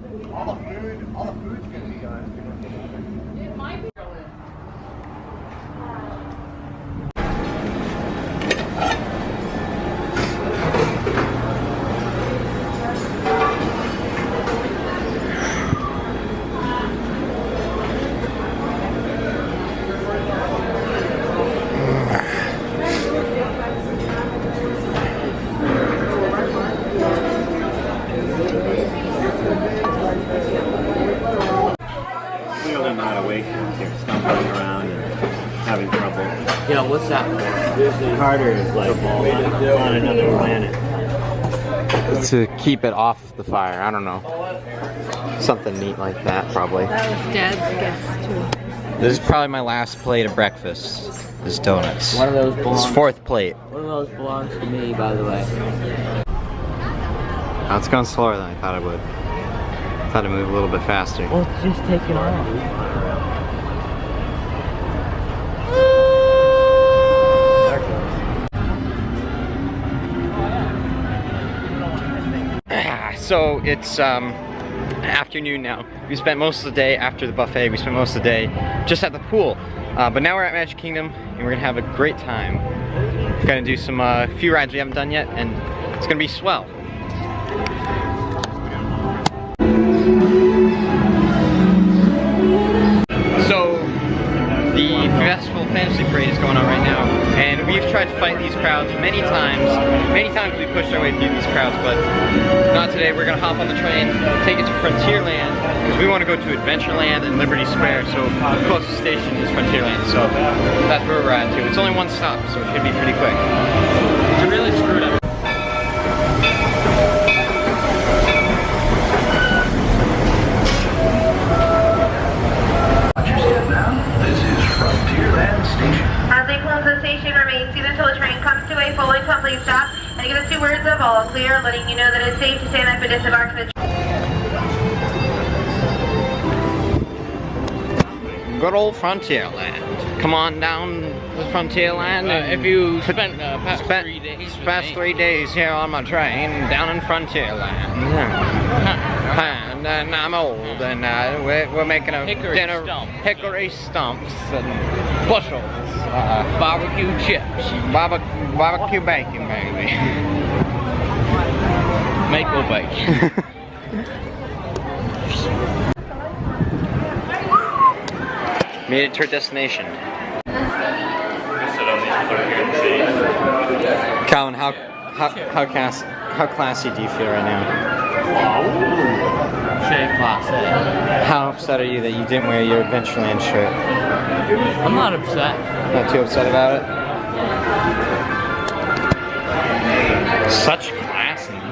All the food's gonna be gone. It might be. Clearly not awake. They're stumbling around and having trouble. Yeah, what's that for? Carter is like on another planet. To keep it off the fire, I don't know. Something neat like that, probably. That was Dad's guess too. This is probably my last plate of breakfast. This donuts. One of those belongs. It's fourth plate. One of those belongs to me, by the way. Oh, it's going slower than I thought it would. I thought it'd move a little bit faster. Well, it's just taking off. So it's afternoon now. We spent most of the day after the buffet. We spent most of the day just at the pool. But now we're at Magic Kingdom and we're gonna have a great time. We're gonna do some few rides we haven't done yet, and it's gonna be swell. So the Festival Fantasy Parade is going on right now, and we've tried to fight these crowds many times. Many times we pushed our way through these crowds, but not today. We're gonna hop on the train, take it to Frontierland, because we want to go to Adventureland and Liberty Square, so the closest station is Frontierland, so that's where we're at too. It's only one stop, so it should be pretty quick. It's really screwed up. As they close the station, remain seated until the train comes to a full and complete stop, and give us 2 words of all clear, letting you know that it's safe to stand up and disembark from the train. Good old Frontierland. Come on down to Frontierland. If you spent past 3 days, past 3 days here on my train down in Frontierland. And I'm old, and we're making a Hickory dinner, stump. hickory stumps and bushels, barbecue chips, barbecue bacon, baby. maple bacon. Made it to our destination. Calvin, how classy do you feel right now? Shave classic. How upset are you that you didn't wear your Adventureland shirt? I'm not upset. Not too upset about it? Such class in here.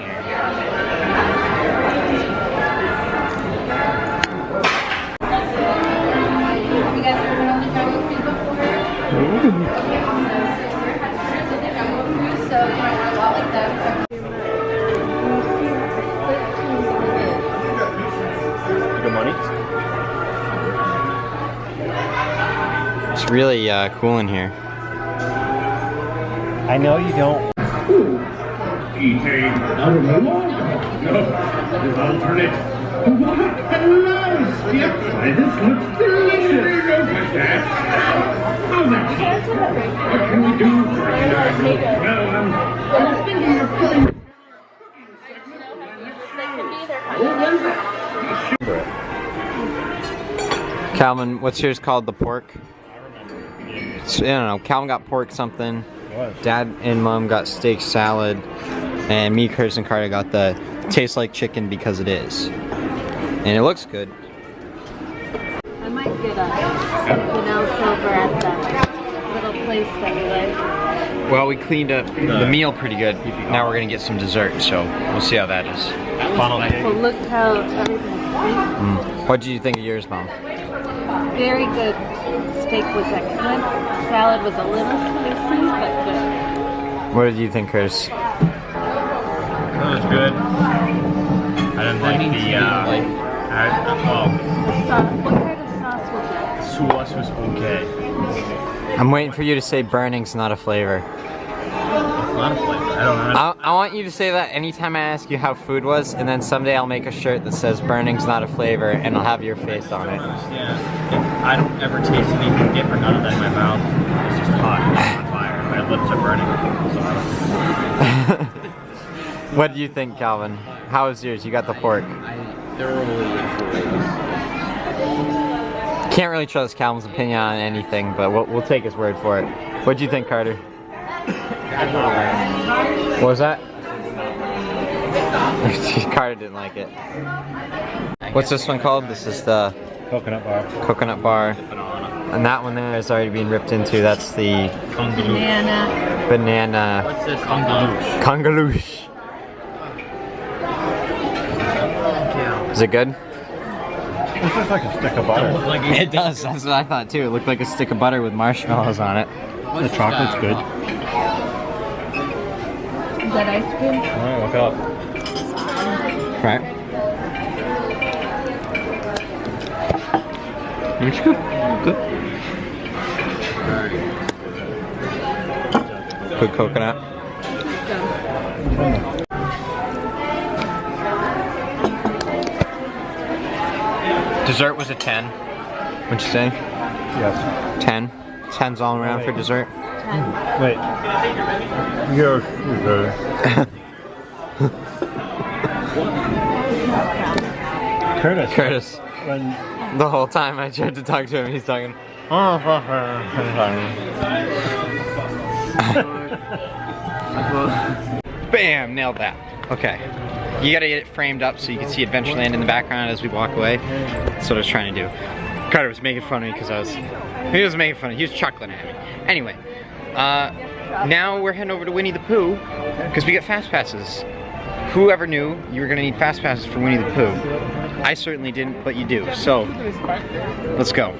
You guys ever been on the Jungle Cruise before? So you might want to walk like that. Good money? It's really cool in here. I know you don't. Eating alternate. What? Nice! Yep, this looks delicious! Don't touch that! How's that? What can we do for you? Well, Calvin, what's yours called? The pork? I don't know. Calvin got pork something. Dad and Mom got steak salad. And me, Curtis, and Carter got the tastes like chicken because it is. And it looks good. I might get a Chanel silver at that little place that we like. Well, we cleaned up the meal pretty good. Now we're gonna get some dessert, so we'll see how that is. So look how everything's What did you think of yours, Mom? very good. Steak was excellent. Salad was a little spicy, but good. What did you think, Curtis? That was good. I didn't like the, What kind of sauce was that? sauce was okay. I'm waiting for you to say burning's not a flavor. not a flavor. I don't know. I want you to say that anytime I ask you how food was, and then someday I'll make a shirt that says burning's not a flavor, and I'll have your face on it. Yeah. I don't ever taste anything different other than my mouth. It's just hot and on fire. My lips are burning. So. What do you think, Calvin? How was yours? You got the pork. I thoroughly enjoyed. Can't really trust Calvin's opinion on anything, but we'll take his word for it. What do you think, Carter? What was that? Carter didn't like it. What's this one called? This is the Coconut bar. coconut bar. And that one there is already being ripped into. That's the Banana. banana What's this? Congaloosh. congaloosh. Is it good? It looks like a stick of butter. It does. That's what I thought too. It looked like a stick of butter with marshmallows on it. The chocolate's good. Is that ice cream? Alright, look up. Right. It's good. Good. Good coconut. Dessert was a 10. What'd you say? Yes. 10. 10's all around for dessert. Wait. Yes. Curtis. Curtis. When The whole time I tried to talk to him, he's talking. Bam! Nailed that. Okay. You gotta get it framed up so you can see Adventureland in the background as we walk away. That's what I was trying to do. Carter was making fun of me because he was making fun of me. He was chuckling at me. Anyway, now we're heading over to Winnie the Pooh because we got fast passes. Whoever knew you were gonna need fast passes for Winnie the Pooh? I certainly didn't, but you do. So, let's go.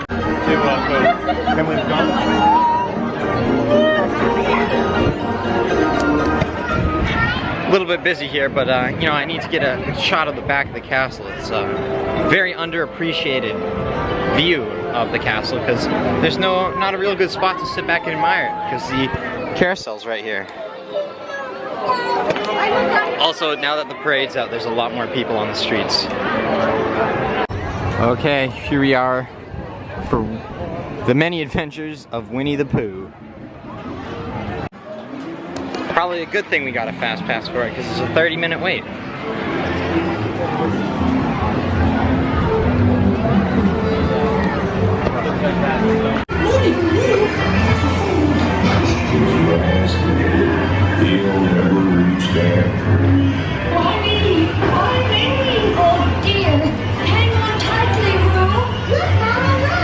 can we go? A little bit busy here, but you know, I need to get a shot of the back of the castle. It's a very underappreciated view of the castle because there's not a real good spot to sit back and admire it because the carousel's right here. Also, now that the parade's out, there's a lot more people on the streets. Okay, here we are for the many adventures of Winnie the Pooh. Probably a good thing we got a fast pass for it because it's a 30-minute wait. Oh dear! Hang on tightly, Roo! Look, Mama, look!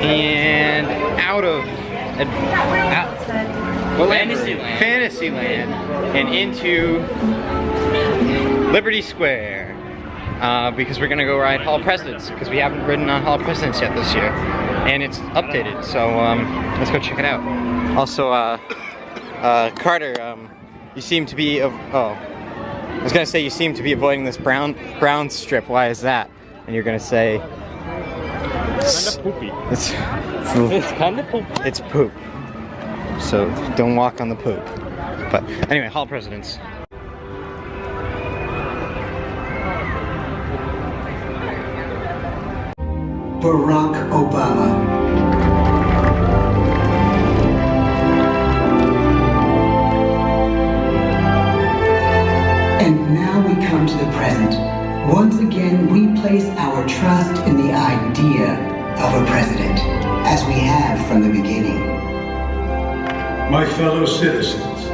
And out of Fantasyland and into Liberty Square because we're gonna go ride Hall of Presidents because we haven't ridden on Hall of Presidents yet this year and it's updated, so let's go check it out. Also, Carter, you seem to be I was gonna say you seem to be avoiding this brown strip. Why is that? And you're gonna say Kinda poopy. it's kinda poopy. It's poop. So don't walk on the poop. But anyway, Hall of Presidents. Barack Obama. And now we come to the present. Once again, we place our trust in the idea of a president, as we have from the beginning. My fellow citizens,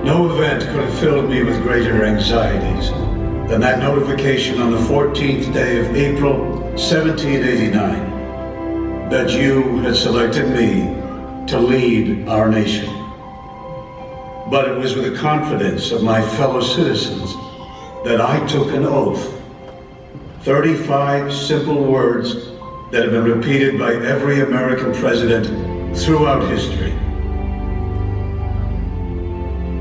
No event could have filled me with greater anxieties than that notification on the 14th day of April, 1789, that you had selected me to lead our nation. But it was with the confidence of my fellow citizens that I took an oath. 35 simple words that have been repeated by every American president throughout history.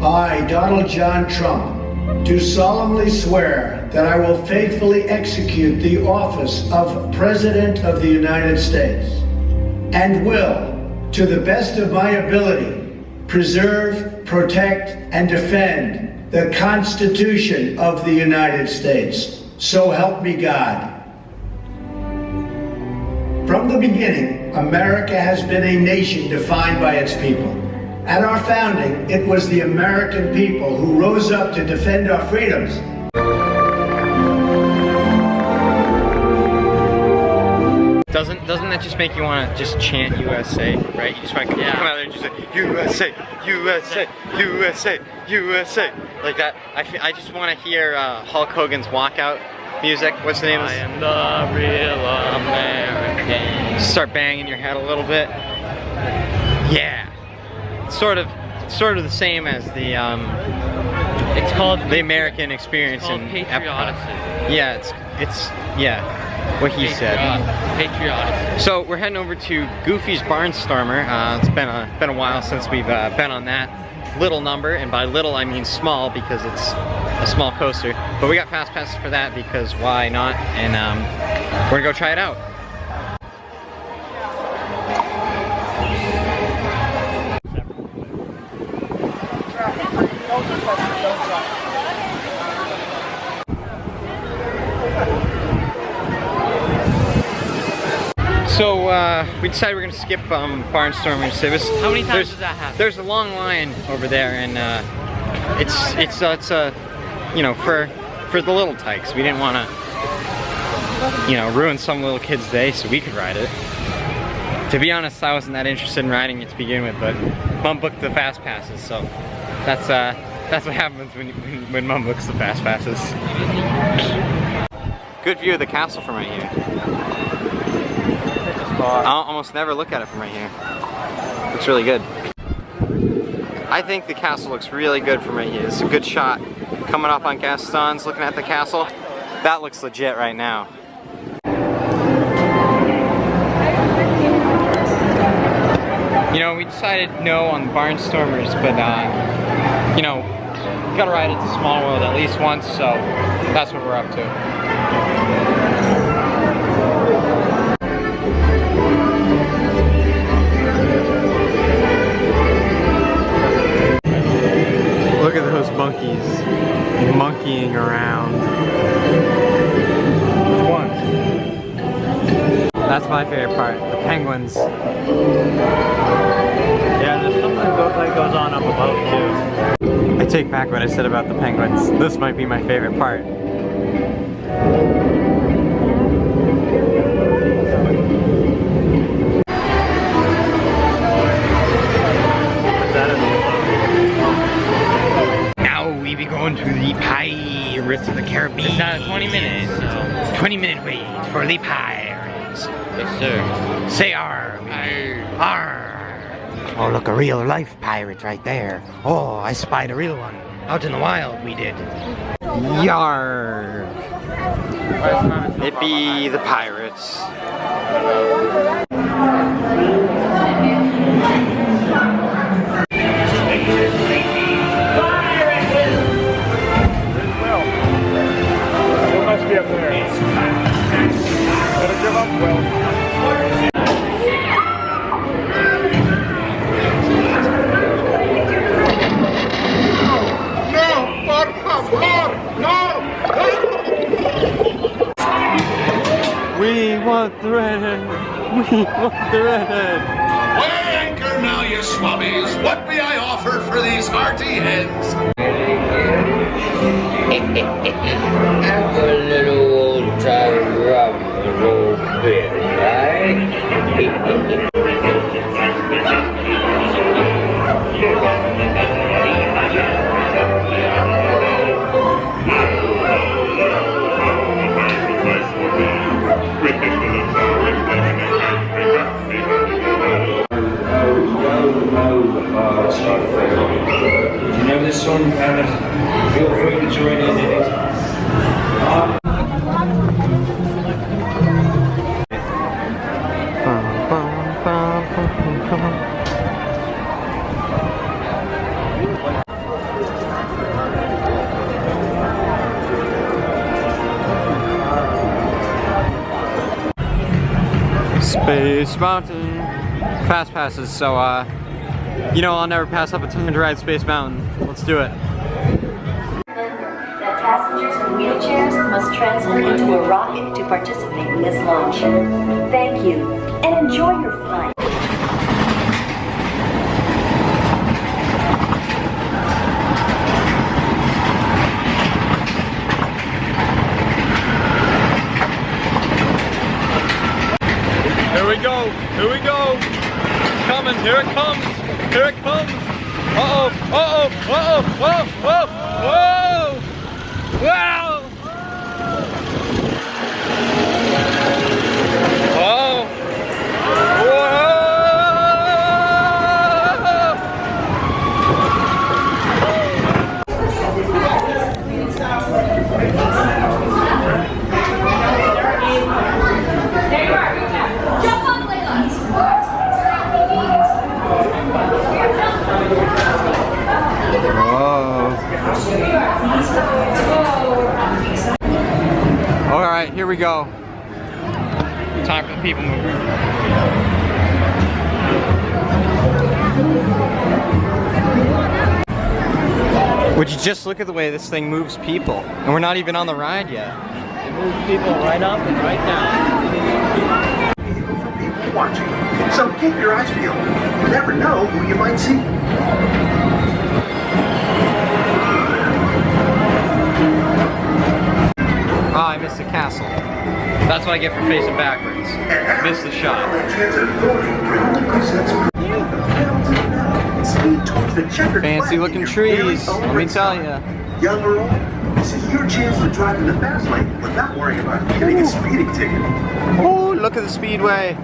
I, Donald John Trump, do solemnly swear that I will faithfully execute the office of President of the United States and will, to the best of my ability, preserve, protect, and defend the Constitution of the United States. So help me God. From the beginning, America has been a nation defined by its people. At our founding, it was the American people who rose up to defend our freedoms. Doesn't that just make you want to just chant USA, right? You just want to come out there and just say USA, USA, USA, USA, like that. I just want to hear Hulk Hogan's walkout music. What's the name of this? I am the real American. Start banging your head a little bit. Yeah. Sort of the same as the it's called the American experience in Epcot. Yeah, it's what he said. Patriotic. So we're heading over to Goofy's Barnstormer. It's been a while since we've been on that little number, and by little I mean small because it's a small coaster. But we got fast passes for that because why not? And we're gonna go try it out. So we decided we're gonna skip Barnstormers. How many times does that happen? There's a long line over there, and it's you know, for the little tykes. We didn't want to, you know, ruin some little kid's day, so we could ride it. To be honest, I wasn't that interested in riding it to begin with, but Mom booked the fast passes, so that's what happens when Mom books the fast passes. Good view of the castle from right here. I almost never look at it from right here. Looks really good. I think the castle looks really good from right here. It's a good shot. Coming up on Gaston's, looking at the castle. That looks legit right now. You know, we decided no on the Barnstormers, but you know, you gotta ride it to Small World at least once, so that's what we're up to. Look at those monkeys monkeying around. One. That's my favorite part, the penguins. Yeah, there's something that goes on up above too. I take back what I said about the penguins. This might be my favorite part. We be going to the Pirates of the Caribbean. It's not 20 minutes, so. 20-minute wait for the Pirates. Yes, sir. Say arr. Arr. Oh, look, a real life pirate right there. Oh, I spied a real one. Out in the wild, we did. Yarr. It be the Pirates. Up there. Better give up, Will. No, por favor, no. We want the redhead. We want the redhead. Weigh anchor now, you swabbies. What may I offer for these hearty heads? I'm a little old-time rum and old beer, right? Do you know this song, Paris? Feel free to join in anytime. Space Mountain. Fast passes, so you know I'll never pass up a time to ride Space Mountain. Let's do it. That passengers in wheelchairs must transfer into a rocket to participate in this launch. Thank you, and enjoy your flight. Here we go, here we go. It's coming, here it comes, here it comes. Uh-oh, uh-oh, uh-oh, whoa, whoa, whoa, wow. Whoa, Alright, here we go. Time for the people mover. Would you just look at the way this thing moves people? And we're not even on the ride yet. It moves people right up and right down. Watching, so keep your eyes peeled. You never know who you might see. Oh, I missed the castle. That's what I get for facing backwards. Missed the shot. Fancy looking trees, let me tell you. Young or old, this is your chance to drive in the fast lane without worrying about getting a speeding ticket. Oh, look at the speedway.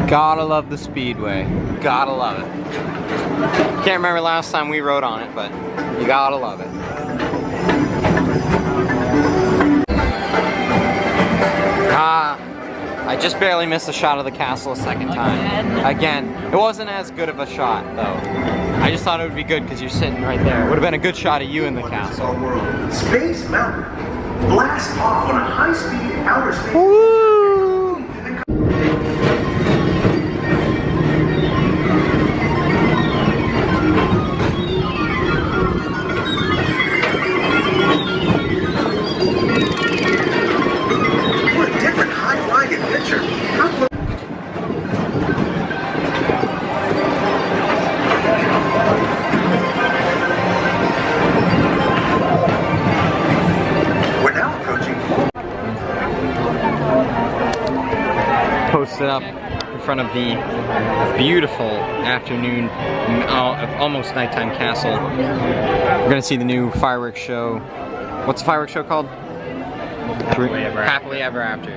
Gotta love the speedway. Gotta love it. Can't remember last time we rode on it, but you gotta love it. I just barely missed a shot of the castle a second time. Again. It wasn't as good of a shot, though. I just thought it would be good because you're sitting right there. It would have been a good shot of you in the castle. Space Mountain. Blast off on a high-speed outer space. Woo! Posted up in front of the beautiful afternoon, almost nighttime castle. We're gonna see the new fireworks show. What's the fireworks show called? Happily Ever After.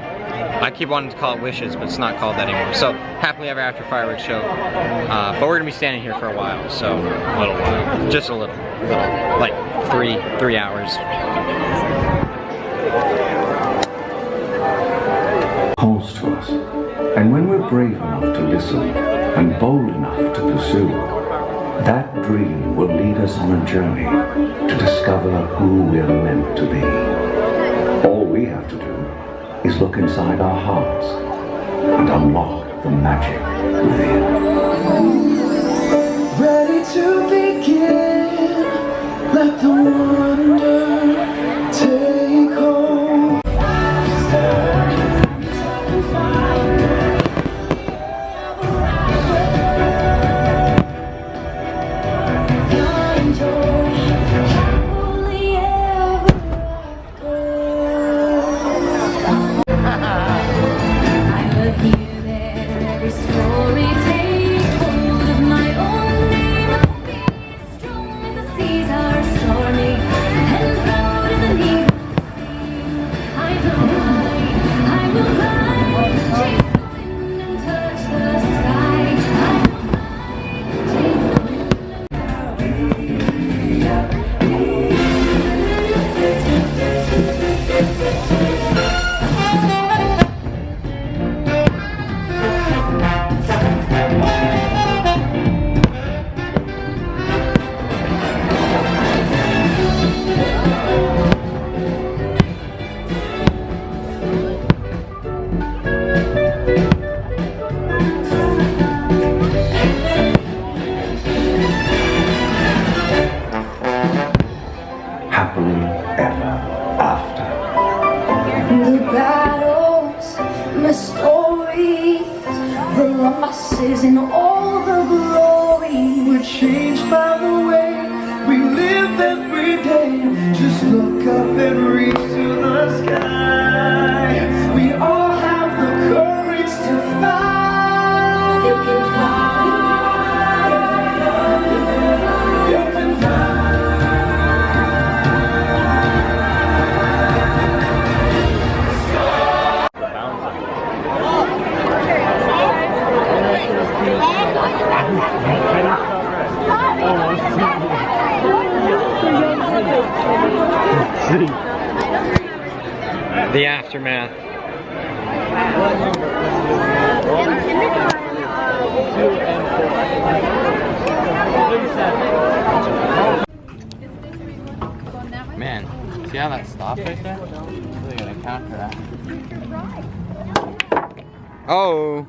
I keep wanting to call it Wishes, but it's not called that anymore. So, Happily Ever After fireworks show. But we're gonna be standing here for a while, so a little while, just a little, like three hours. Calls to us, and when we're brave enough to listen and bold enough to pursue, that dream will lead us on a journey to discover who we're meant to be. All we have to do is look inside our hearts and unlock the magic within. Ready to begin, let the wonder take hold. Story take hold of my own name. the stories, the losses and all the glory. We're changed by the way we live every day. Just look up and reach to the sky. We all have the courage to fly. You can fly. You can fly. The aftermath. Man, see how that stopped right there? Really gonna count for that. Oh!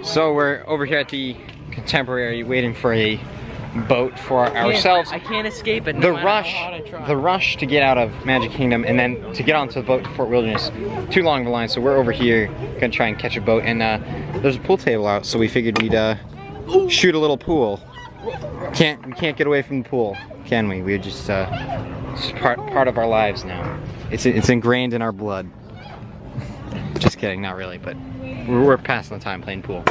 So we're over here at the Contemporary waiting for a boat for ourselves. I can't escape it. The rush to get out of Magic Kingdom and then to get onto the boat to Fort Wilderness, too long of a line, so we're over here gonna try and catch a boat. And there's a pool table out, so we figured we'd shoot a little pool. We can't get away from the pool, can we? We're just it's part of our lives now. It's ingrained in our blood. Just kidding, not really, but we're passing the time playing pool.